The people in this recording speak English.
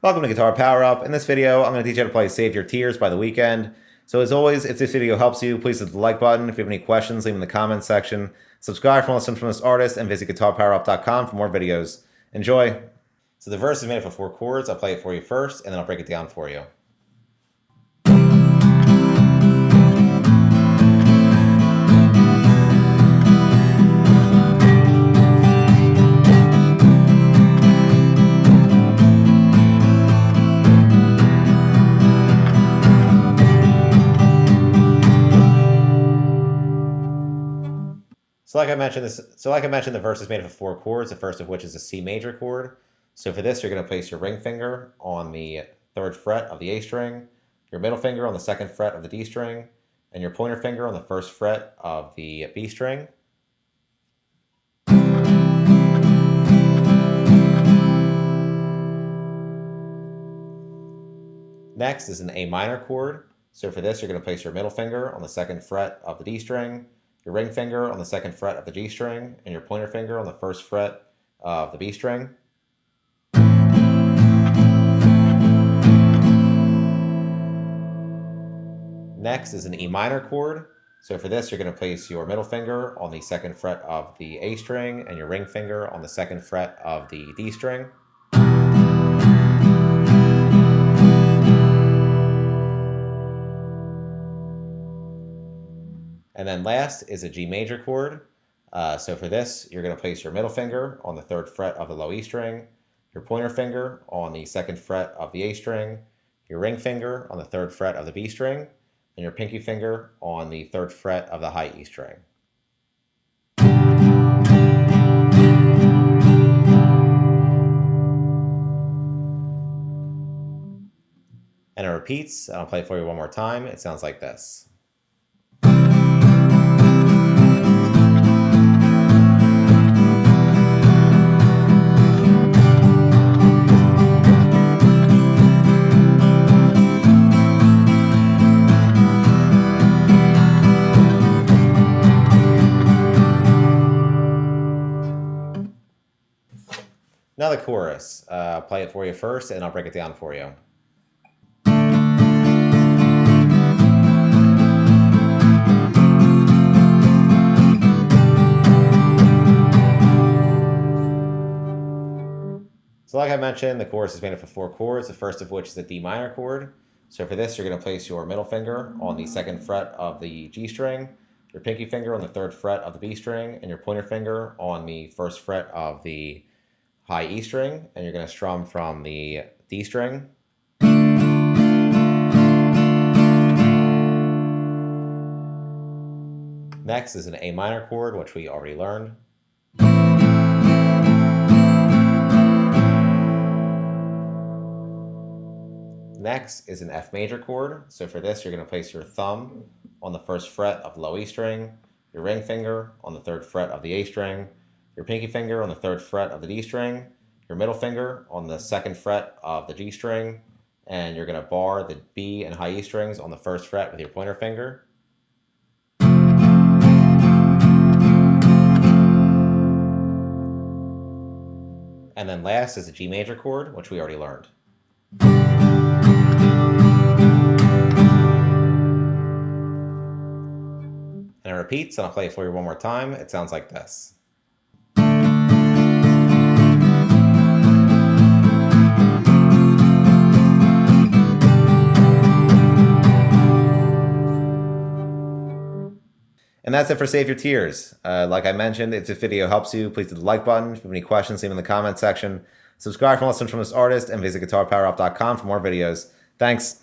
Welcome to Guitar Power Up. In this video, I'm going to teach you how to play Save Your Tears by The Weeknd. So as always, if this video helps you, please hit the like button. If you have any questions, leave them in the comments section. Subscribe for more lessons from this artist, and visit guitarpowerup.com for more videos. Enjoy! So the verse is made up of 4 chords. I'll play it for you first, and then I'll break it down for you. So like I mentioned, the verse is made up of 4 chords, the first of which is a C major chord. So for this, you're going to place your ring finger on the 3rd fret of the A string, your middle finger on the 2nd fret of the D string, and your pointer finger on the 1st fret of the B string. Next is an A minor chord. So for this, you're going to place your middle finger on the 2nd fret of the D string, your ring finger on the 2nd fret of the G string, and your pointer finger on the 1st fret of the B string. Next is an E minor chord. So for this, you're going to place your middle finger on the 2nd fret of the A string and your ring finger on the 2nd fret of the D string. And then last is a G major chord. So for this, you're going to place your middle finger on the 3rd fret of the low E string, your pointer finger on the 2nd fret of the A string, your ring finger on the 3rd fret of the B string, and your pinky finger on the 3rd fret of the high E string. And it repeats, and I'll play it for you one more time. It sounds like this. Now the chorus. I'll play it for you first, and I'll break it down for you. So like I mentioned, the chorus is made up of 4 chords, the first of which is a D minor chord. So for this, you're going to place your middle finger on the 2nd fret of the G string, your pinky finger on the 3rd fret of the B string, and your pointer finger on the 1st fret of the high E string, and you're going to strum from the D string. Next is an A minor chord, which we already learned. Next is an F major chord. So for this, you're going to place your thumb on the 1st fret of the low E string, your ring finger on the 3rd fret of the A string, your pinky finger on the 3rd fret of the D string, your middle finger on the 2nd fret of the G string, and you're going to bar the B and high E strings on the 1st fret with your pointer finger. And then last is a G major chord, which we already learned. And it repeats, and I'll play it for you one more time. It sounds like this. And that's it for Save Your Tears. Like I mentioned, if this video helps you, please hit the like button. If you have any questions, leave them in the comments section. Subscribe for more lessons from this artist, and visit guitarpowerup.com for more videos. Thanks.